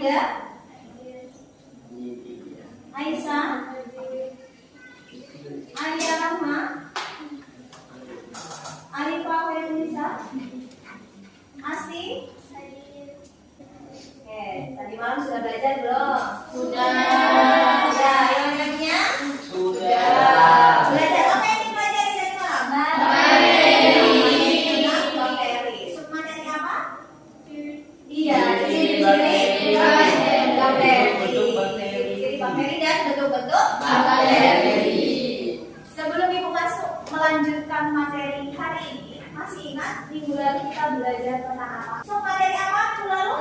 Aida, Aisyah, Alia Rahma, Alifah Felisa, Asti. Oke, tadi malam sudah belajar belum? Sudah. Yang lainnya? Sudah. Belajar apa yang dipelajari tadi malam? Bakteri. Submateri apa? Iya, ciri-ciri bakteri. Ciri-ciri bakteri dan bentuk-bentuk bakteri. Sebelum Ibu masuk melanjutkan materi hari ini, masih ingat minggu lalu kita belajar tentang apa? Materi apa minggu lalu?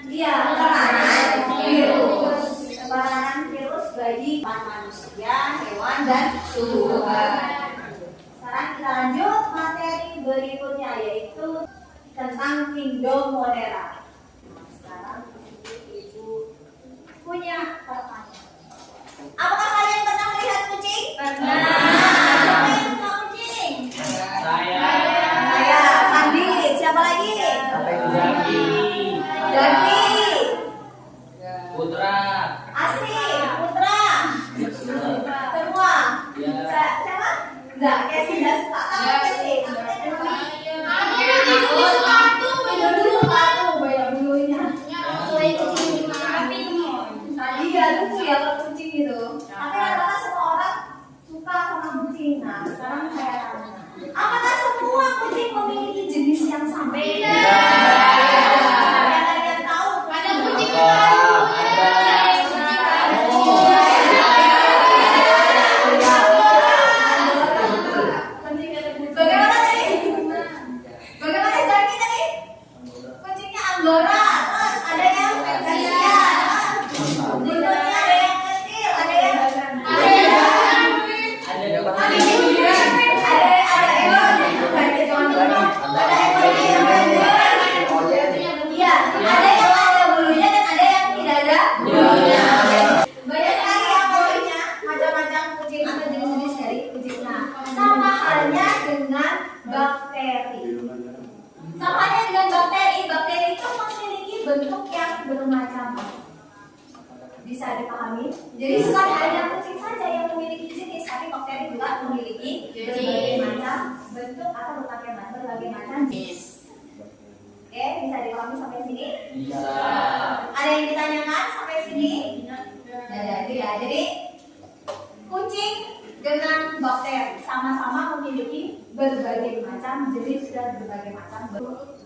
Iya, peranan virus. Peranan virus bagi manusia, hewan, dan tumbuhan. Sekarang kita lanjut materi berikutnya, yaitu tentang Pingdommonera. Sekarang Ibu punya pertanyaan. Apakah kalian pernah melihat kucing? Pernah. Siapa yang suka kucing? Saya. Sandi. Siapa lagi? Jaki. Putra. Asri. Putra. Semua. Siapa? Enggak, Kesi dan suka. Kamu Kesi. Banyak bulunya. Iya, lucu ya kalau kucing gitu. Tapi rata-rata semua orang suka sama kucing. Nah, sekarang saya tanya, apakah semua kucing memiliki jenis yang sama? Beda. Kalian tahu? Ada kucing yang baru. Bagaimana tadi? Bagaimana Zaki tadi? Kucingnya Anggora. Terus ada yang Persia. Bentuknya ada yang kecil, ada yang bentuk yang bermacam-macam. Bisa dipahami? Jadi bukan hanya kucing saja yang memiliki jenis, tapi bakteri juga memiliki berbagai macam bentuk atau berbagai macam jenis. Oke, bisa dipahami sampai sini? Bisa. Ada yang ditanyakan sampai sini? Ya. Jadi kucing dengan bakteri sama-sama memiliki berbagai macam jenis dan berbagai macam bentuk.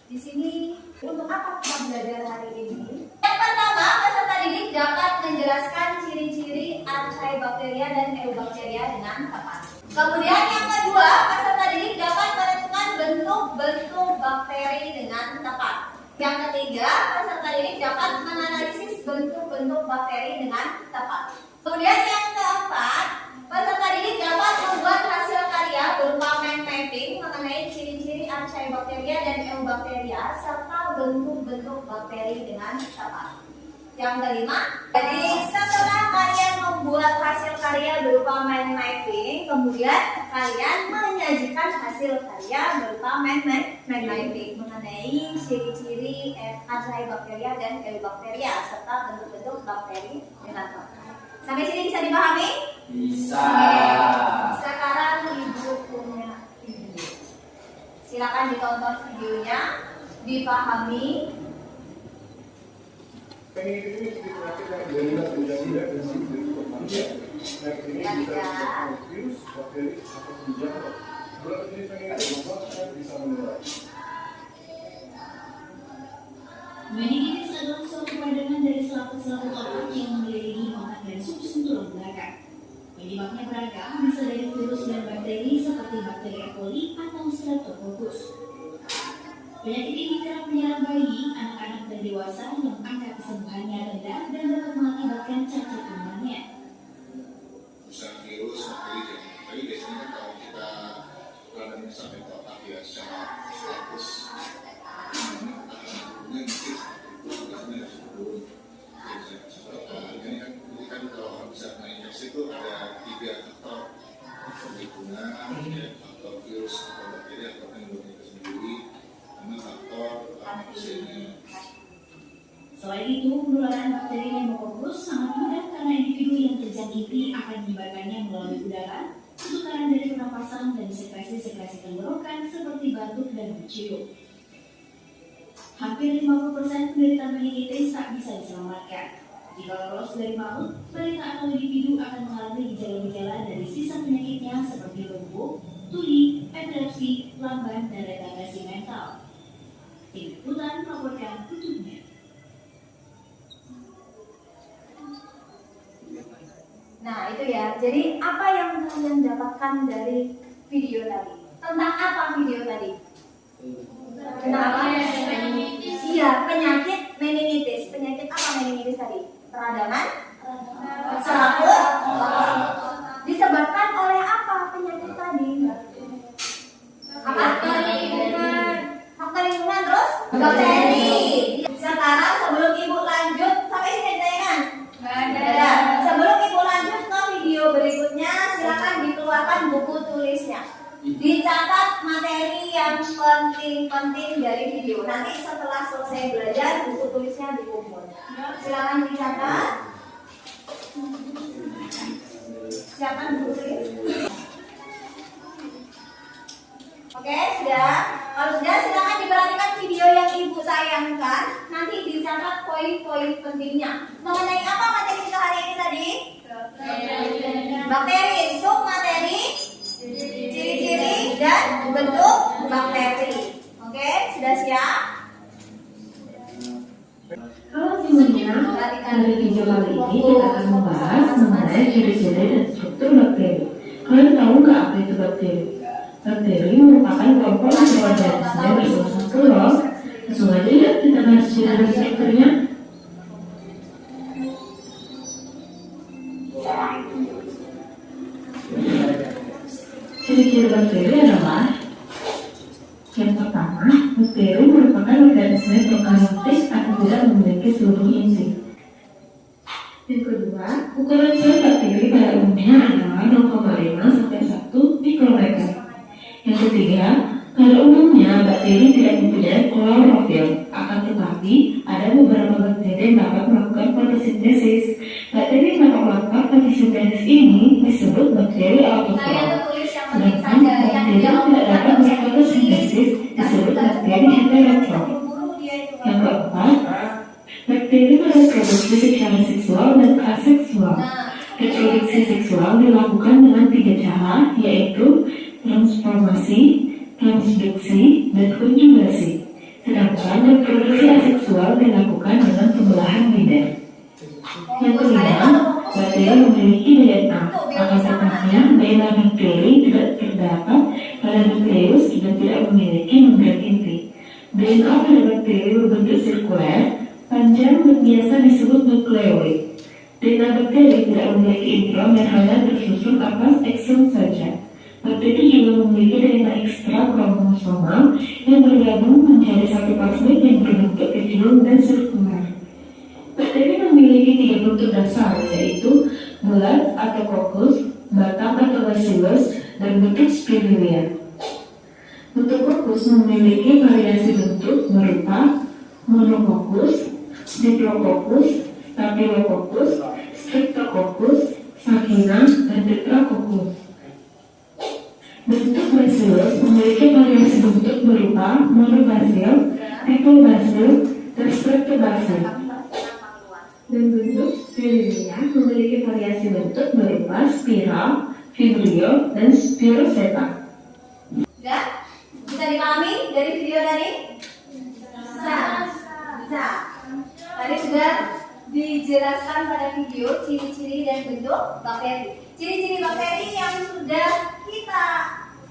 Di sini untuk apa kita belajar hari ini? Yang pertama, peserta didik dapat menjelaskan ciri-ciri Archaebacteria dan Eubacteria dengan tepat. Kemudian yang kedua, peserta didik dapat menentukan bentuk-bentuk bakteri dengan tepat. Yang ketiga, peserta didik dapat menganalisis bentuk-bentuk bakteri dengan tepat. Kemudian yang keempat, peserta didik dapat membuat hasil karya berupa mind mapping mengenai ciri-ciri Archaebacteria dan Eubacteria serta bentuk-bentuk bakteri dengan tepat. Yang kelima, jadi setelah kalian membuat hasil karya berupa mind mapping, kemudian kalian menyajikan hasil karya berupa mind mapping mengenai ciri-ciri Archaebacteria dan Eubacteria serta bentuk-bentuk bakteri dengan tepat. Sampai sini bisa dipahami? Bisa. Sekarang Ibu punya video. Silakan ditonton videonya, dipahami. Meningitis adalah suatu peradangan dari selaput-selaput otak yang mengelilingi otak dan sumsum tulang belakang. Penyebabnya beragam, bisa dari virus dan bakteri seperti bakteri E. coli atau Streptococcus. Penyakit ini kerap menyerang bayi, anak-anak dan dewasa yang angka kesembuhannya rendah dan dapat mengakibatkan cacat tubuhnya. Pusat virus, bakteri, tapi biasanya kan kalau kita peradangan sampai ke otak ya secara status ini kan kalau orang bisa menginfeksi itu ada 3 faktor lingkungan, faktor virus atau bakteri atau pneumonia itu sendiri, sama faktor manusianya. Selain itu, penularan bakteri pneumococcus sangat mudah karena individu yang terjangkiti akan menyebarkannya melalui udara, pertukaran dari pernapasan, dan sekresi-sekresi tenggorokan seperti batuk dan bercium. Hampir 50% penderita meningitis tak bisa diselamatkan. Jika lolos dari maut, penderita atau individu akan mengalami gejala-gejala dari sisa penyakitnya seperti bengkak, tuli, epilepsi, lamban, dan retardasi mental. Tim Liputan melaporkan untuknya. Nah itu ya, jadi apa yang kalian dapatkan dari video tadi? Tentang apa video tadi? Tentang apa? Iya, penyakit meningitis. Penyakit apa meningitis tadi? Peradangan? Selaput? Disebabkan oleh apa penyakit tadi? Apa? Faktor lingkungan terus? Bakteri. Sekarang sebelum ibu lanjut, sampai sini ditanyakan? Ada. Sebelum ibu lanjut ke video berikutnya, silakan dikeluarkan buku tulisnya. Dicatat materi yang penting-penting dari video. Nanti setelah selesai belajar, buku tulisnya dikumpul. Silakan dicatat. Silakan buku tulis. Oke, sudah. Kalau sudah, silakan diperhatikan video yang ibu tayangkan. Nanti dicatat poin-poin pentingnya. Mengenai apa materi kita hari ini tadi? Bakteri, submateri, ciri-ciri dan bentuk bakteri. Oke, sudah siap? Halo semuanya, dari video kali ini kita akan membahas mengenai ciri-ciri dan struktur bakteri. Kalian tahu nggak apa itu bakteri? Bakteri merupakan kelompok mikroorganisme bersusun telur. Langsung aja yuk kita bahas ciri dan strukturnya. Ciri-ciri bakteri adalah yang pertama, bakteri merupakan organisme prokaryotik atau tidak memiliki seluruh inti. Yang kedua, ukuran sel bakteri pada umumnya adalah 0,5 sampai 1 mikrometer. Yang ketiga, pada umumnya bakteri tidak mempunyai klorofil, akan tetapi ada beberapa bakteri yang dapat melakukan fotosintesis. Bakteri yang dapat melakukan fotosintesis ini disebut bakteri autotrof. Sedangkan bakteri yang tidak dapat melakukan fotosintesis disebut bakteri heterotrof. Yang keempat, bakteri bereproduksi secara seksual dan aseksual. Reproduksi seksual dilakukan dengan 3 cara, yaitu transformasi, transduksi, dan konjugasi. Sedangkan reproduksi aseksual dilakukan dengan pembelahan lidah. Yang kelima, bakteri memiliki DNA. Akan tetapi DNA bakteri tidak terdapat pada nukleus dan tidak memiliki membran inti. DNA pada bakteri berbentuk sirkuler, panjang dan biasa disebut nukleoid. DNA bakteri tidak memiliki intron dan hanya tersusun atas eksom saja. Bakteri juga memiliki DNA ekstra kromosomal yang bergabung menjadi satu plasmid yang berbentuk kecil dan sirkular. Bakteri memiliki 3 bentuk dasar, yaitu bulat atau kokus, batang atau bacillus, dan bentuk spirulina. Bentuk kokus memiliki variasi bentuk berupa monokokus, diplococcus, staphylococcus, streptococcus, sakina, dan tetracoccus. Bentuk bacillus memiliki variasi bentuk berupa monobacil, tripobacil, dan streptobacil. Dan bentuk spirulina memiliki variasi bentuk berupa spiral, vibrio, dan spiroseta. Sudah? Bisa dipahami dari video tadi? Bisa. Tadi sudah dijelaskan pada video ciri-ciri dan bentuk bakteri. Ciri-ciri bakteri yang sudah kita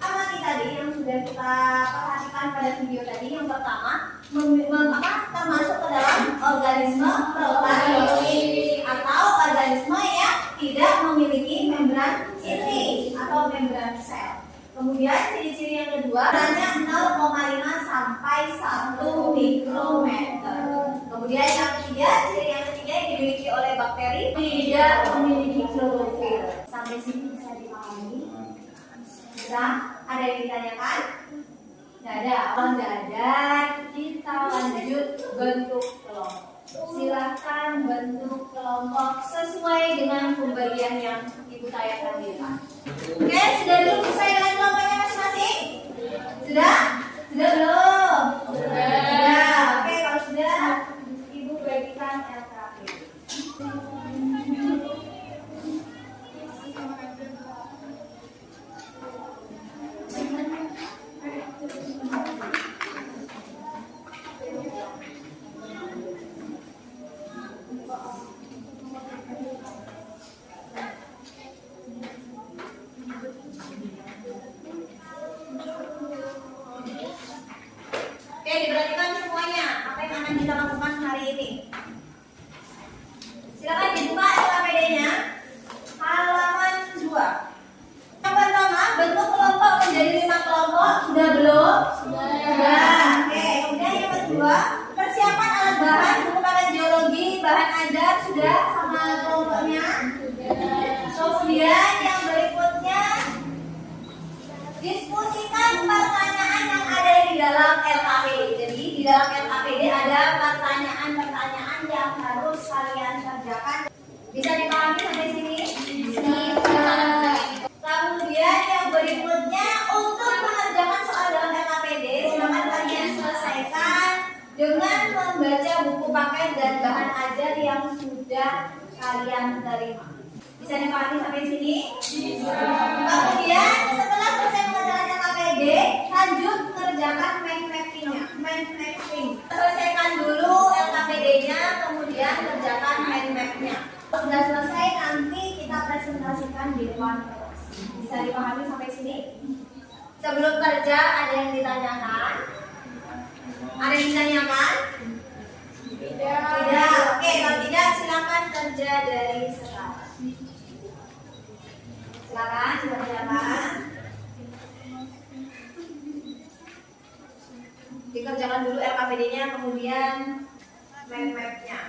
amati tadi, yang sudah kita perhatikan pada video tadi, yang pertama termasuk ke dalam organisme prokaryotik atau organisme yang tidak memiliki membran inti atau membran sel. Kemudian ciri-ciri yang kedua hanya 0,5 sampai 1 mikrometer. Kemudian yang ketiga, ciri yang ketiga yang dimiliki oleh bakteri tidak memiliki klorofil. Sampai sini bisa dipahami? Bisa? Ada yang ditanyakan? Tidak ada. Kalau tidak ada, kita lanjut bentuk kelompok. Silakan. Oke, diperhatikan semuanya. Apa yang akan kita lakukan hari ini? Silakan dibuka LKPD-nya. Halaman 2. Yang pertama, bentuk kelompok menjadi 5 kelompok. Sudah belum? Sudah. Oke, kemudian yang kedua, persiapan alat bahan, buku paket geologi, bahan ajar sudah sama kelompoknya. Kemudian yang berikutnya, diskusikan pertanyaan yang ada di dalam LKPD. Jadi di dalam LKPD ada pertanyaan-pertanyaan yang harus kalian kerjakan. Bisa dipahami sampai sini? Bisa. Kemudian yang berikutnya, untuk mengerjakan soal dalam LKPD, silakan kalian selesaikan dengan membaca buku paket dan bahan ajar yang sudah kalian terima. Bisa dipahami sampai sini? Bisa. Kemudian setelah selesai mengerjakan LKPD, lanjut mengerjakan mind mapping-nya. Mind mapping. Selesaikan dulu LKPD-nya, kemudian kerjakan mind map-nya. Sudah selesai, nanti kita presentasikan di depan kelas. Bisa dipahami sampai sini? Sebelum kerja ada yang ditanyakan? Ada yang ditanyakan? Tidak. Oke, kalau tidak silakan kerja dari sekarang. Silakan, silakan. Dikerjakan dulu LKPD-nya, kemudian mind map-nya.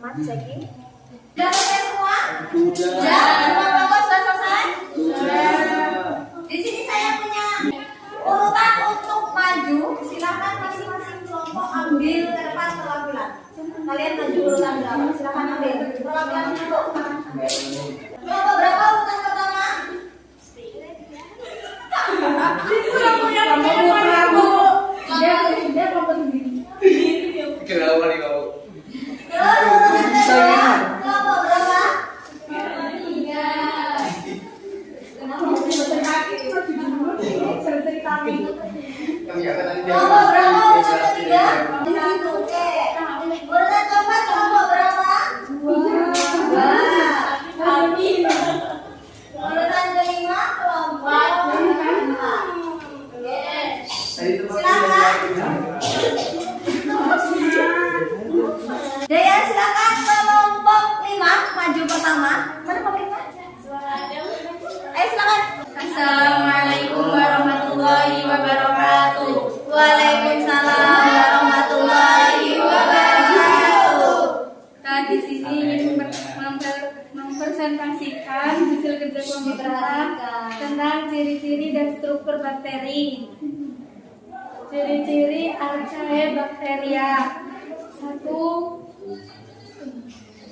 Amat checking. Sudah selesai semua? Sudah. Semua kelompok sudah selesai? Sudah. Di sini saya punya urutan untuk maju. Silakan masing-masing kelompok ambil kertas perwakilan. Kalian maju urutan berapa? Silakan ambil perwakilan dulu. Kelompok berapa urutan pertama? Kurang punya dia kelompok sendiri. Kenapa nih kamu? Terus urutan kedua kelompok berapa? Tiga. Kenapa mesti berkaki? Cerita Kami akan tadi kelompok berapa urutan ketiga? Satu. Oke. Urutan keempat kelompok berapa? Dua. Amin. Urutan kelima kelompok empat. Yes. Silakan. Daya silakan kelompok 5 maju pertama. Mana pemerintah? Ayo silakan. Assalamualaikum warahmatullahi wabarakatuh. Waalaikumsalam warahmatullahi wabarakatuh. Di sini ingin mempresentasikan hasil kerja kelompok tentang ciri-ciri dan struktur bakteri. Ciri-ciri Archaebacteria. 1.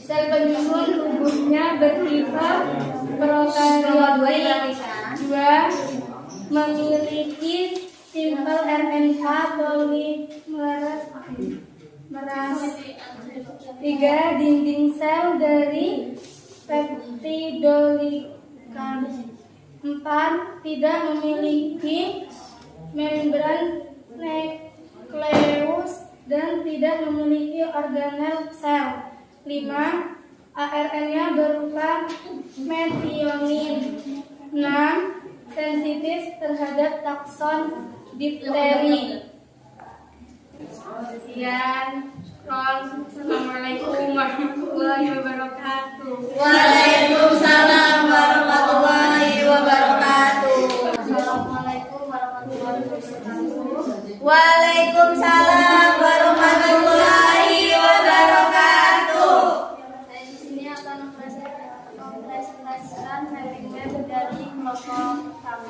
Sel penyusun tubuhnya bertipe prokaryotik. 2. Memiliki simple RNA polimerase. 3. Dinding sel dari peptidoglycan. 4. Tidak memiliki membran nukleus dan tidak memiliki organel sel. 5. ARN-nya berupa metionin. 6. Sensitif terhadap takson difteri. Sekian. Assalamualaikum warahmatullahi wabarakatuh. Waalaikumsalam warahmatullahi wabarakatuh. Assalamualaikum warahmatullahi wabarakatuh. Waalaikumsalam warahmatullahi wabarakatuh. Saya di sini akan mempresentasikan map dari kelompok kami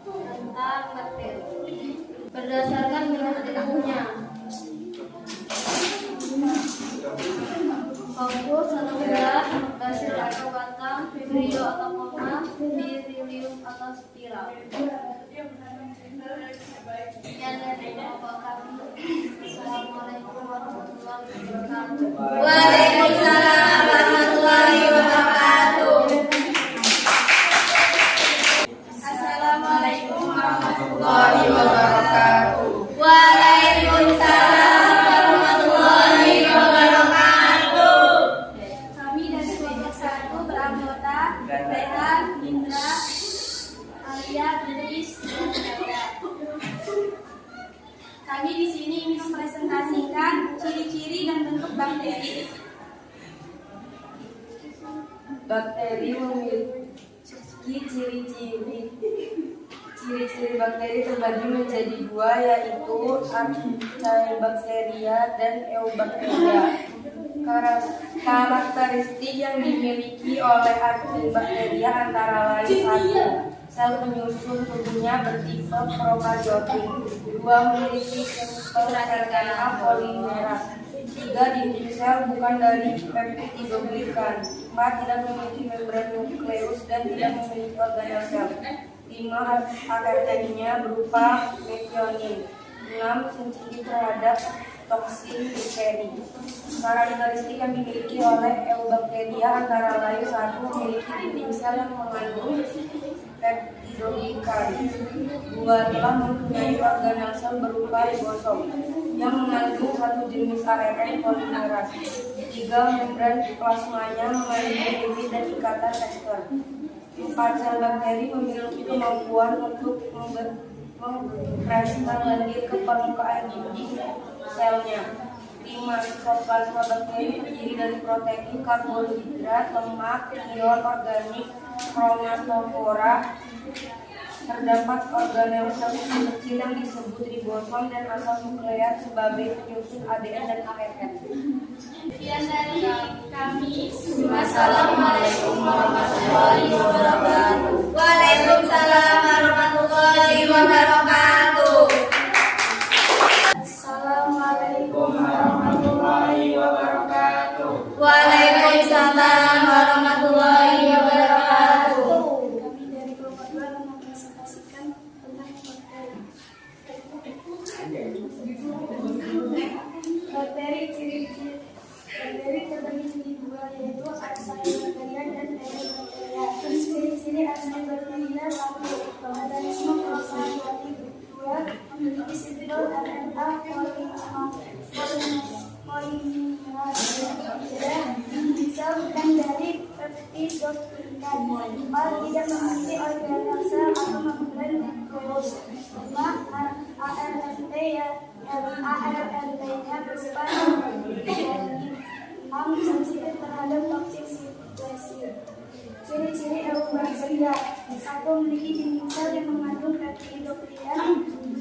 tentang bakteri berdasarkan bentuk tubuhnya. Fokus adalah basil atau batang, vibrio atau koma, berilium atau spiral. Sekian dari kelompok kami. Assalamualaikum warahmatullahi wabarakatuh. Waalaikumsalam warahmatullahi wabarakatuh. Assalamualaikum warahmatullahi wabarakatuh. Waalaikumsalam warahmatullahi wabarakatuh. Kami dari kelompok 1 beranggota Rehan, Indra, Alia, Idris, dan Dada. Kami di sini ingin mempresentasikan ciri-ciri dan bentuk bakteri. Bakteri memiliki ciri-ciri Ciri-ciri bakteri terbagi menjadi dua, yaitu Archaebacteria dan Eubacteria. Karakteristik yang dimiliki oleh Archaebacteria antara lain: 1. Sel penyusun tubuhnya bertipe prokaryotik. 2. Memiliki struktur RNA polimeras. 3. Dinding sel bukan dari peptidoglikan. 4. Tidak memiliki membran nukleus dan tidak memiliki organel sel. 5. ARN-nya berupa methionin. 6. Sensitif terhadap toksin diphteri. Karakteristik yang dimiliki oleh Eubacteria antara lain: 1. Memiliki dinding sel yang mengandung peptidoglikan. 2. Telah mempunyai organel sel berupa ribosom yang mengandung satu jenis ARN polimeras. 3. Membran plasmanya mengandung lipid dan ikatan ester. 4. Sel bakteri memiliki kemampuan untuk mengekspresikan lendir ke permukaan dinding selnya. 5. Sitoplasma bakteri terdiri dari protein, karbohidrat, lemak, ion organik, kromatofora. Terdapat organel sel kecil yang disebut ribosom dan asam nukleat sebagai penyusun ADN dan ARN. Sekian dari kami. Wassalamualaikum warahmatullahi wabarakatuh. Waalaikumsalam warahmatullahi wabarakatuh. Assalamualaikum warahmatullahi wabarakatuh. Waalaikumsalam warahmatullahi wabarakatuh. Kami dari kelompok 2 mempresentasikan tentang bakteri. Ciri-ciri bakteri terbagi menjadi dua, yaitu Archaebacteria dan Eubacteria. Ciri-ciri Archaebacteria: 1. Organisme prokaryotik. 2. Memiliki struktur RNA polimeras. 3. Sel bukan dari peptidoglikan. 4. Tidak memiliki organel sel atau membran nukleus. 5. ARN-nya berupa methionin. 6. Sensitif terhadap toksin diphteri. Ciri-ciri Eubacteria: 1. Memiliki dinding sel yang mengandung peptidoglikan.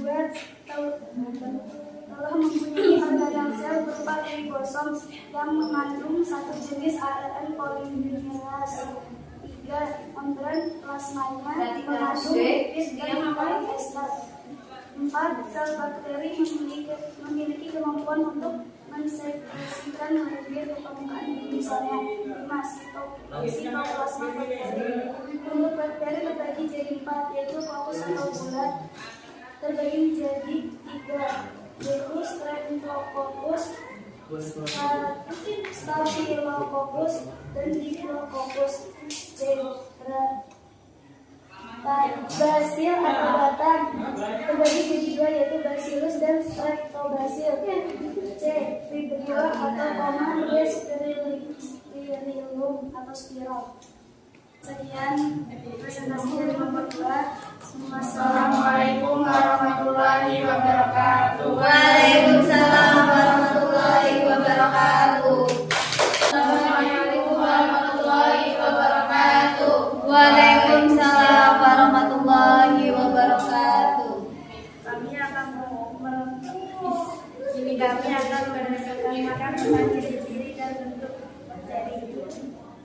2. Telah mempunyai organel sel berupa ribosom yang mengandung satu jenis ARN polimeras. 3. Membran plasmanya mengandung lipid dan ikatan ester. 4. Sel bakteri memiliki kemampuan untuk mensekresikan lendir ke permukaan dinding selnya. 5. Sitoplasma bakteri. Bentuk bakteri terbagi jadi 4, yaitu fokus atau bulat. Terbagi menjadi 3, yaitu Staphylococcus, Staphylococcus, dan Diplococcus. Basil atau batang terbagi menjadi 2, yaitu Bacillus dan Streptobacillus. C. Vibrio atau koma. D. Spirillum atau spiral. Sekian presentasi dari kelompok 2. Wassalamualaikum warahmatullahi wabarakatuh. Waalaikumsalam warahmatullahi wabarakatuh. Assalamualaikum warahmatullahi wabarakatuh. Waalaikumsalam warahmatullahi wabarakatuh. Kami akan berdasarkan tentang ciri-ciri dan bentuk bakteri.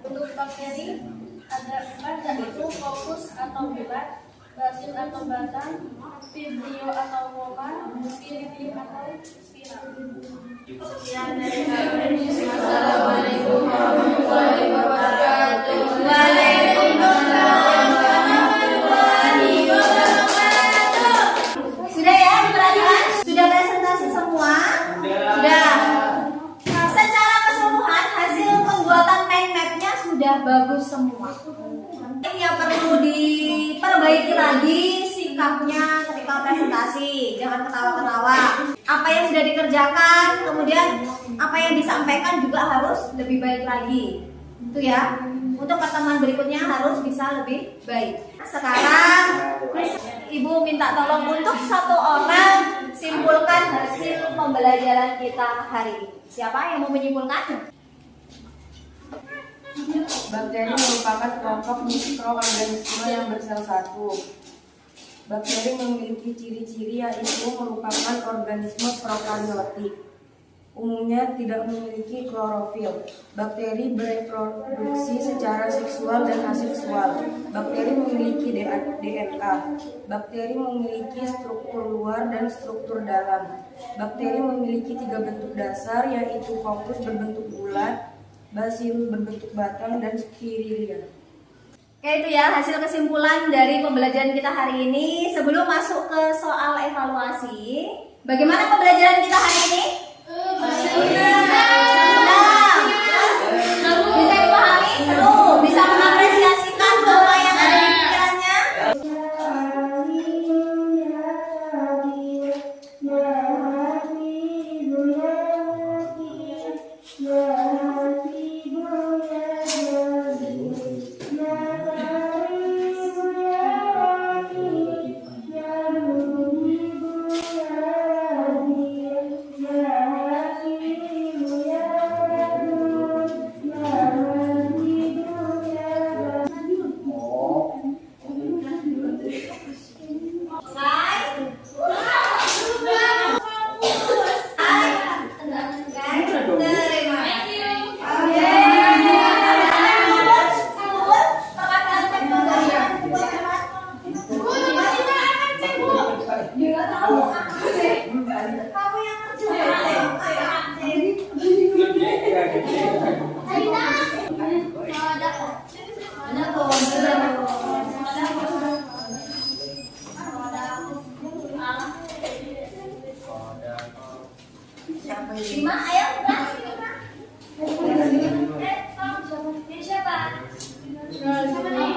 Untuk bakteri ada 4, yaitu fokus atau bulat, basil atau batang, vibrio atau koma, spirillum atau spiral. Sekian dari kami. Assalamualaikum warahmatullahi wabarakatuh. Waalaikumsalam warahmatullahi wabarakatuh. Sudah ya diperhatikan? Sudah presentasi semua? Sudah. Secara keseluruhan hasil pembuatan mind map-nya sudah bagus semua. Yang perlu diperbaiki lagi sikapnya ketika presentasi, jangan ketawa-ketawa. Apa yang sudah dikerjakan, kemudian apa yang disampaikan juga harus lebih baik lagi. Itu ya. Untuk pertemuan berikutnya harus bisa lebih baik. Sekarang Ibu minta tolong untuk satu orang simpulkan hasil pembelajaran kita hari ini. Siapa yang mau menyimpulkan? Bakteri merupakan kelompok mikroorganisme yang bersel satu. Bakteri memiliki ciri-ciri yaitu merupakan organisme prokariotik. Umumnya tidak memiliki klorofil. Bakteri bereproduksi secara seksual dan aseksual. Bakteri memiliki DNA. Bakteri memiliki struktur luar dan struktur dalam. Bakteri memiliki 3 bentuk dasar yaitu Coccus berbentuk bulat, Bacillus berbentuk batang, dan Spirilia. Oke, itu ya hasil kesimpulan dari pembelajaran kita hari ini. Sebelum masuk ke soal evaluasi, bagaimana pembelajaran kita hari ini? Bisa dipahami? Seru? Bisa mengapresiasikan apa yang ada di pikirannya? Lima, ayo, siapa? Siapa nih?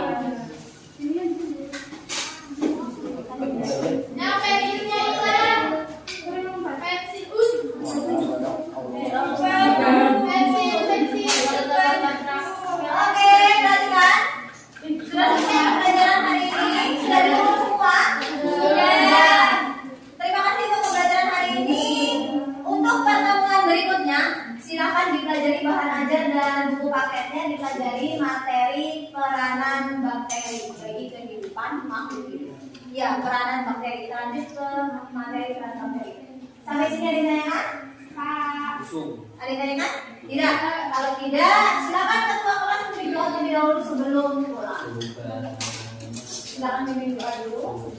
Silakan dipelajari bahan ajar dan buku paketnya, dipelajari materi peranan bakteri bagi kehidupan makhluk hidup. Ya, peranan bakteri. Kita lanjut ke materi peranan bakteri. Sampai sini ada yang tanyakan? Ada yang tanyakan? Tidak. Kalau tidak, silakan ketua kelas memberi doa terlebih dahulu sebelum pulang. Silakan memberi doa dulu.